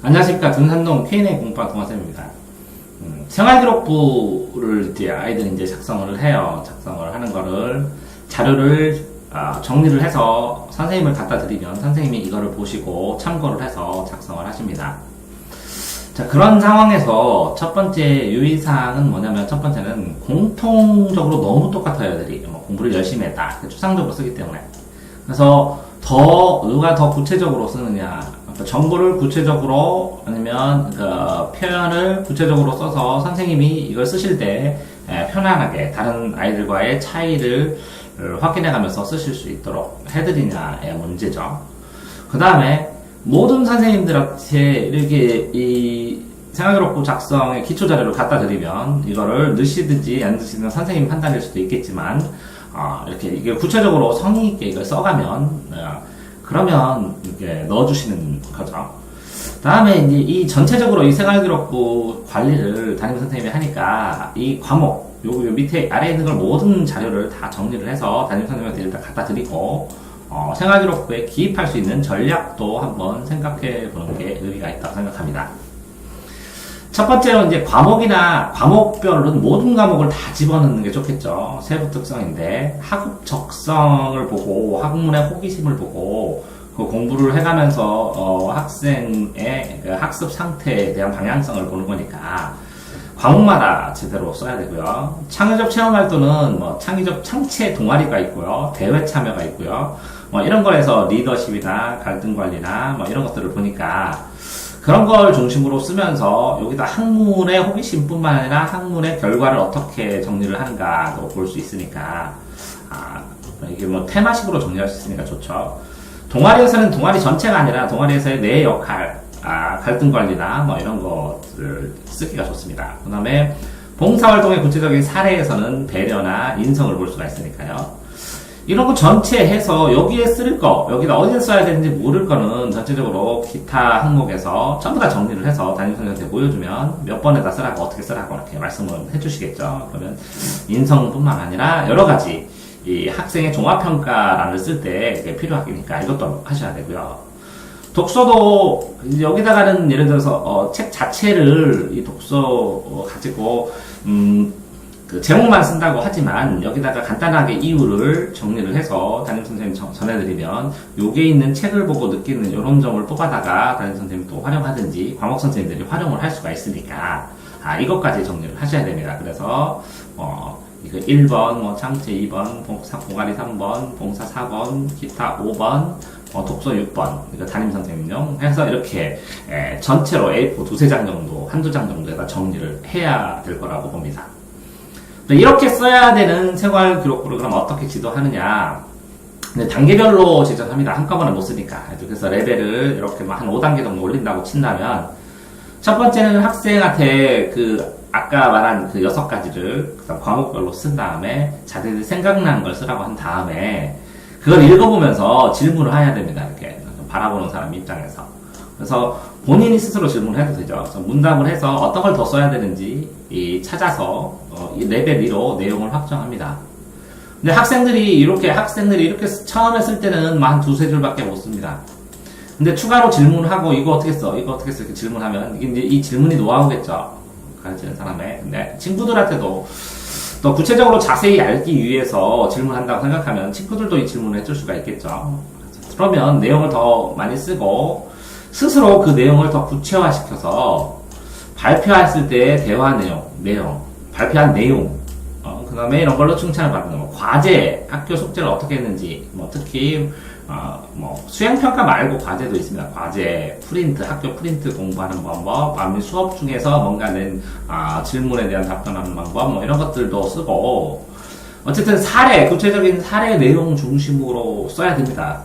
안녕하십니까. 등산동 K&A 공부방 동화쌤입니다. 생활기록부를 이제 아이들이 이제 작성을 해요. 작성을 하는 거를, 자료를 정리를 해서 선생님을 갖다 드리면 선생님이 이거를 보시고 참고를 해서 작성을 하십니다. 자, 그런 상황에서 첫 번째 유의사항은 뭐냐면, 첫 번째는 공통적으로 너무 똑같아요, 애들이. 공부를 열심히 했다. 추상적으로 쓰기 때문에. 그래서 누가 더 구체적으로 쓰느냐. 그러니까 정보를 구체적으로, 아니면 표현을 구체적으로 써서 선생님이 이걸 쓰실 때 편안하게 다른 아이들과의 차이를 확인해 가면서 쓰실 수 있도록 해드리냐의 문제죠. 그 다음에 모든 선생님들한테 이렇게 이 생활기록부 작성의 기초자료를 갖다 드리면 이거를 넣으시든지 안 넣으시든 선생님 판단일 수도 있겠지만, 이렇게 이게 구체적으로 성의 있게 이걸 써가면, 그러면 이렇게 넣어주시는 거죠. 다음에 이제 이 전체적으로 이 생활기록부 관리를 담임 선생님이 하니까 이 과목, 요 밑에 아래에 있는 걸 모든 자료를 다 정리를 해서 담임 선생님한테 일단 갖다 드리고, 생활기록부에 기입할 수 있는 전략도 한번 생각해 보는 게 의미가 있다고 생각합니다. 첫 번째로 이제 과목별은 모든 과목을 다 집어넣는 게 좋겠죠. 세부 특성인데, 학업 적성을 보고, 학문의 호기심을 보고, 그 공부를 해가면서, 학생의 그 학습 상태에 대한 방향성을 보는 거니까, 과목마다 제대로 써야 되고요. 창의적 체험활동은 창의적 창체 동아리가 있고요. 대회 참여가 있고요. 이런 거에서 리더십이나 갈등 관리나 이런 것들을 보니까, 그런 걸 중심으로 쓰면서 여기다 학문의 호기심뿐만 아니라 학문의 결과를 어떻게 정리를 하는가도 볼 수 있으니까, 이게 테마식으로 정리할 수 있으니까 좋죠. 동아리에서는 동아리 전체가 아니라 동아리에서의 내 역할, 갈등 관리나 이런 것들을 쓰기가 좋습니다. 그 다음에 봉사활동의 구체적인 사례에서는 배려나 인성을 볼 수가 있으니까요. 이런 거 전체 해서 여기에 쓸 거, 여기다 어디에 써야 되는지 모를 거는 전체적으로 기타 항목에서 전부 다 정리를 해서 담임 선생님한테 보여주면 몇 번에다 쓰라고, 어떻게 쓰라고 이렇게 말씀을 해주시겠죠. 그러면 인성뿐만 아니라 여러 가지 이 학생의 종합평가란을 쓸 때 필요하니까 이것도 하셔야 되고요. 독서도 여기다가는 예를 들어서 책 자체를 이 독서 가지고 그 제목만 쓴다고 하지만 여기다가 간단하게 이유를 정리를 해서 담임 선생님 전해드리면 여기에 있는 책을 보고 느끼는 이런 점을 뽑아다가 담임 선생님이 또 활용하든지 과목 선생님들이 활용을 할 수가 있으니까 이것까지 정리를 하셔야 됩니다. 그래서 이거 1번, 창체 2번, 봉아리 3번, 봉사 4번, 기타 5번, 독서 6번, 이거 담임 선생님용 해서 이렇게 전체로 A4 두세 장 정도, 한두 장 정도에다 정리를 해야 될 거라고 봅니다. 이렇게 써야 되는 생활기록부를 그럼 어떻게 지도하느냐. 단계별로 지정합니다. 한꺼번에 못 쓰니까. 그래서 레벨을 이렇게 한 5단계 정도 올린다고 친다면, 첫 번째는 학생한테 아까 말한 6가지를 과목별로 쓴 다음에 자기들 생각나는 걸 쓰라고 한 다음에 그걸 읽어보면서 질문을 해야 됩니다. 이렇게 바라보는 사람 입장에서. 그래서 본인이 스스로 질문을 해도 되죠. 그래서 문답을 해서 어떤 걸 더 써야 되는지 찾아서 이 레벨 2로 내용을 확정합니다. 근데 학생들이 이렇게 처음에 쓸 때는 한 두세 줄밖에 못 씁니다. 근데 추가로 질문하고 이거 어떻게 써? 이렇게 질문하면 이제 이 질문이 노하우겠죠. 가르치는 사람의. 근데 친구들한테도 또 구체적으로 자세히 알기 위해서 질문한다고 생각하면 친구들도 이 질문을 해줄 수가 있겠죠. 그러면 내용을 더 많이 쓰고 스스로 그 내용을 더 구체화시켜서 발표했을 때 대화 내용, 발표한 내용, 그 다음에 이런 걸로 칭찬을 받는 거, 과제, 학교 숙제를 어떻게 했는지, 특히, 수행평가 말고 과제도 있습니다. 과제, 학교 프린트 공부하는 방법, 아니면 수업 중에서 뭔가 질문에 대한 답변하는 방법, 이런 것들도 쓰고, 어쨌든 구체적인 사례 내용 중심으로 써야 됩니다.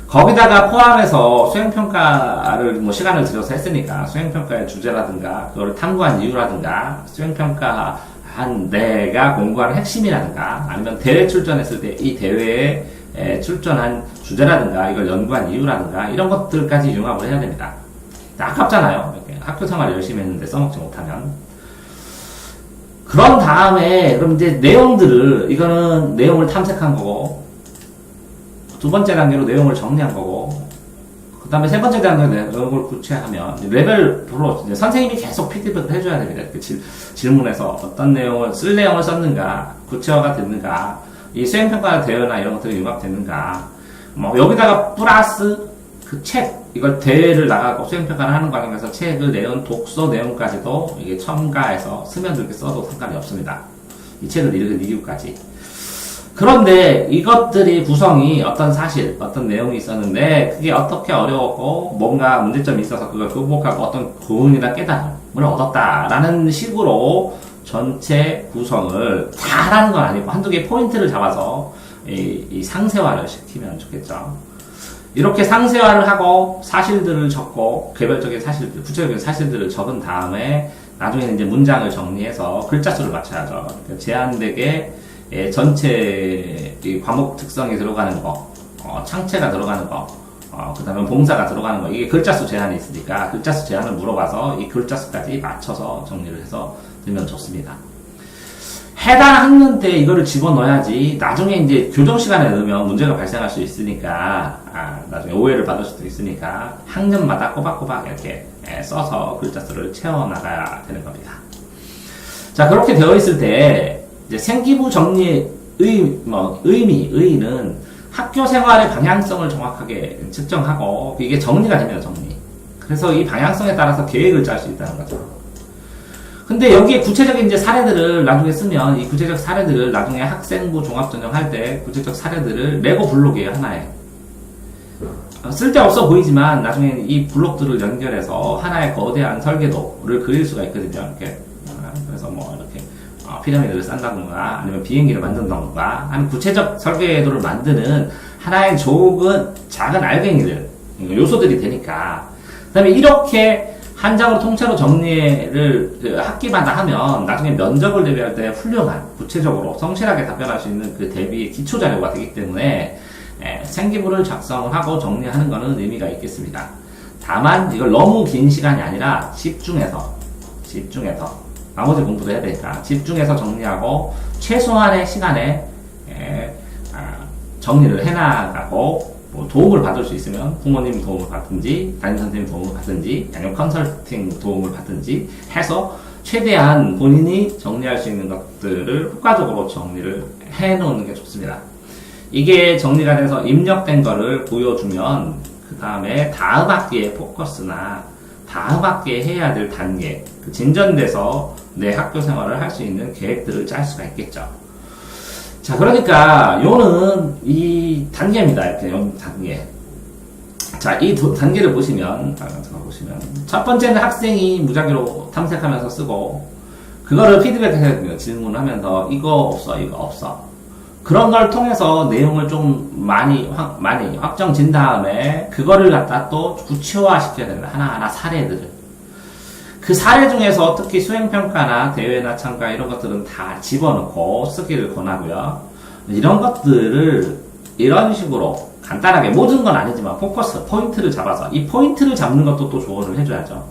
거기다가 포함해서 수행평가를 시간을 들여서 했으니까 수행평가의 주제라든가 그걸 탐구한 이유라든가 수행평가한 내가 공부하는 핵심이라든가 아니면 대회 출전했을 때 이 대회에 출전한 주제라든가 이걸 연구한 이유라든가 이런 것들까지 융합을 해야 됩니다. 아깝잖아요. 이렇게 학교 생활 열심히 했는데 써먹지 못하면. 그런 다음에 그럼 이제 이거는 내용을 탐색한 거고 두 번째 단계로 내용을 정리한 거고, 그 그 다음에 세 번째 단계는 내용을 구체하면 레벨별로 이제 선생님이 계속 피드백을 해줘야 됩니다. 그 질문에서 어떤 내용을 쓸 내용을 썼는가, 구체화가 됐는가, 이 수행평가 대회나 이런 것들이 융합됐는가, 뭐 여기다가 플러스 그 책, 이걸 대회를 나가고 수행평가를 하는 과정에서 책을 내용, 독서 내용까지도 이게 첨가해서 스며들게 써도 상관이 없습니다. 이 책을 읽은 이유까지. 그런데 이것들이 구성이 어떤 사실, 어떤 내용이 있었는데 그게 어떻게 어려웠고 뭔가 문제점이 있어서 그걸 극복하고 어떤 교훈이나 깨달음을 얻었다라는 식으로 전체 구성을 다 하라는 건 아니고 한두 개 포인트를 잡아서 이 상세화를 시키면 좋겠죠. 이렇게 상세화를 하고 사실들을 적고 개별적인 사실들, 구체적인 사실들을 적은 다음에 나중에는 이제 문장을 정리해서 글자 수를 맞춰야죠. 그러니까 제한되게 전체 이 과목 특성이 들어가는 거, 창체가 들어가는 거, 그 다음에 봉사가 들어가는 거, 이게 글자 수 제한이 있으니까 글자 수 제한을 물어봐서 이 글자 수까지 맞춰서 정리를 해서 들면 좋습니다. 해당 학년 때 이거를 집어넣어야지 나중에 이제 교정 시간에 넣으면 문제가 발생할 수 있으니까 나중에 오해를 받을 수도 있으니까 학년마다 꼬박꼬박 이렇게 써서 글자 수를 채워나가야 되는 겁니다. 자, 그렇게 되어 있을 때 이제 생기부 정리의 의의는 학교 생활의 방향성을 정확하게 측정하고 이게 정리가 됩니다. 정리. 그래서 이 방향성에 따라서 계획을 짤 수 있다는 거죠. 근데 여기에 구체적인 이제 사례들을 나중에 쓰면 이 구체적 사례들을 나중에 학생부 종합전형 할 때 구체적 사례들을 레고 블록이에요. 하나에. 쓸데없어 보이지만 나중에 이 블록들을 연결해서 하나의 거대한 설계도를 그릴 수가 있거든요. 이렇게. 그래서 뭐 이렇게 피라미드를 싼다던가 아니면 비행기를 만든다던가 하는 구체적 설계도를 만드는 하나의 작은 알갱이들, 요소들이 되니까. 그 다음에 이렇게 한 장으로 통째로 정리를 학기마다 하면 나중에 면접을 대비할 때 훌륭한, 구체적으로 성실하게 답변할 수 있는 그 대비의 기초 자료가 되기 때문에 생기부를 작성을 하고 정리하는 것은 의미가 있겠습니다. 다만 이걸 너무 긴 시간이 아니라 집중해서 나머지 공부도 해야 되니까 집중해서 정리하고 최소한의 시간에 정리를 해나가고 뭐 도움을 받을 수 있으면 부모님 도움을 받든지 담임선생님 도움을 받든지 아니면 컨설팅 도움을 받든지 해서 최대한 본인이 정리할 수 있는 것들을 효과적으로 정리를 해놓는 게 좋습니다. 이게 정리가 돼서 입력된 거를 보여주면 그 다음에 다음 학기의 포커스나 다음 학기에 해야 될 단계, 진전돼서 내 학교 생활을 할 수 있는 계획들을 짤 수가 있겠죠. 자, 그러니까 요는 이 단계입니다. 이렇게 단계. 자, 이 단계를 보시면 첫 번째는 학생이 무작위로 탐색하면서 쓰고 그거를 피드백해야 됩니다. 질문하면서 이거 없어. 그런 걸 통해서 내용을 좀 많이 확정 진 다음에 그거를 갖다 또 구체화 시켜야 됩니다. 하나하나 사례들을. 그 사례 중에서 특히 수행평가나 대회나 참가 이런 것들은 다 집어넣고 쓰기를 권하고요. 이런 것들을 이런 식으로 간단하게 모든 건 아니지만 포커스, 포인트를 잡아서 이 포인트를 잡는 것도 또 조언을 해줘야죠.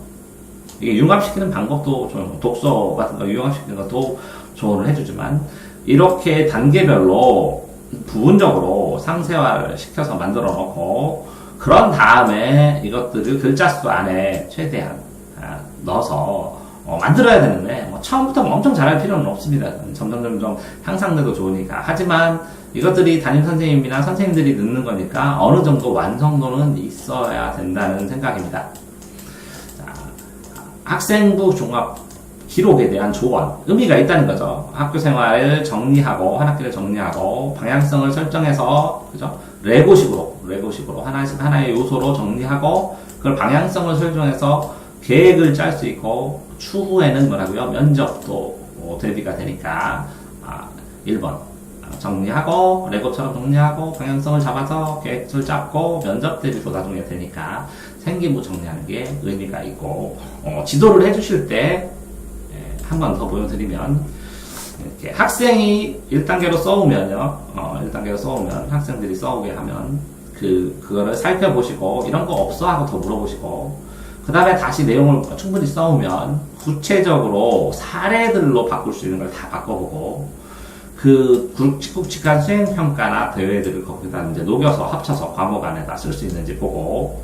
이게 융합시키는 방법도 독서 같은 거 융합시키는 것도 조언을 해주지만 이렇게 단계별로 부분적으로 상세화를 시켜서 만들어 놓고 그런 다음에 이것들을 글자 수 안에 최대한 넣어서 만들어야 되는데 뭐 처음부터 엄청 잘할 필요는 없습니다. 점점 향상돼도 좋으니까. 하지만 이것들이 담임선생님이나 선생님들이 넣는 거니까 어느 정도 완성도는 있어야 된다는 생각입니다. 자, 학생부 종합 기록에 대한 조언, 의미가 있다는 거죠. 학교 생활을 정리하고, 한 학기를 정리하고, 방향성을 설정해서, 그죠? 레고식으로 하나의 요소로 정리하고, 그걸 방향성을 설정해서 계획을 짤 수 있고, 추후에는 뭐라고요? 면접도 대비가 되니까, 1번. 정리하고, 레고처럼 정리하고, 방향성을 잡아서 계획을 잡고, 면접 대비도 나중에 되니까, 생기부 정리하는 게 의미가 있고, 지도를 해주실 때, 한 번 더 보여드리면, 이렇게 학생이 1단계로 써오면요, 1단계로 써오면, 학생들이 써오게 하면, 그거를 살펴보시고, 이런 거 없어? 하고 더 물어보시고, 그 다음에 다시 내용을 충분히 써오면, 구체적으로 사례들로 바꿀 수 있는 걸 다 바꿔보고, 그 굵직굵직한 수행평가나 대회들을 거기다 이제 녹여서 합쳐서 과목 안에다 쓸 수 있는지 보고,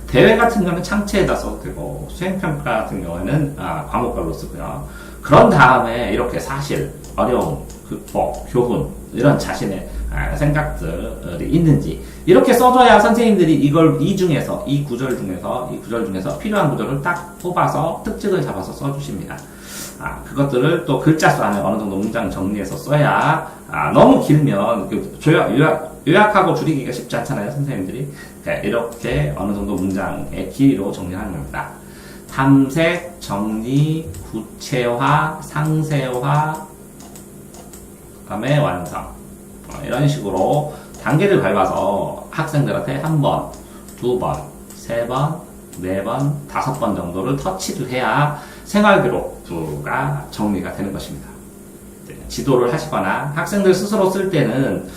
대회 같은 경우는 창체에다 써도 되고, 수행평가 같은 경우에는 과목별로 쓰고요. 그런 다음에 이렇게 사실, 어려움, 극복, 교훈, 이런 자신의 생각들이 있는지, 이렇게 써줘야 선생님들이 이 구절 중에서 필요한 구절을 딱 뽑아서 특징을 잡아서 써주십니다. 그것들을 또 글자 수 안에 어느 정도 문장 정리해서 써야, 너무 길면, 요약하고 줄이기가 쉽지 않잖아요, 선생님들이. 이렇게 어느 정도 문장의 길이로 정리하는 겁니다. 탐색, 정리, 구체화, 상세화, 그다음에 완성. 이런 식으로 단계를 밟아서 학생들한테 1번, 2번, 3번, 4번, 5번 정도를 터치를 해야 생활기록부가 정리가 되는 것입니다. 지도를 하시거나 학생들 스스로 쓸 때는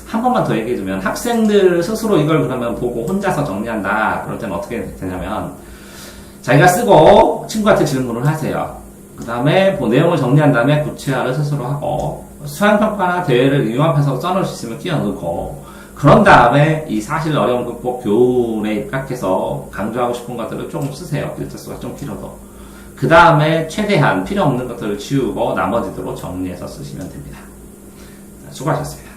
한 번만 더 얘기해주면, 학생들 스스로 이걸 그러면 보고 혼자서 정리한다. 그럴 때는 어떻게 되냐면, 자기가 쓰고 친구한테 질문을 하세요. 그 다음에 그 내용을 정리한 다음에 구체화를 스스로 하고, 수행평가나 대회를 융합해서 써놓을 수 있으면 끼워 넣고, 그런 다음에 이 사실 어려움 극복 교훈에 입각해서 강조하고 싶은 것들을 조금 쓰세요. 글자 수가 좀 길어도. 그 다음에 최대한 필요 없는 것들을 지우고 나머지대로 정리해서 쓰시면 됩니다. 수고하셨습니다.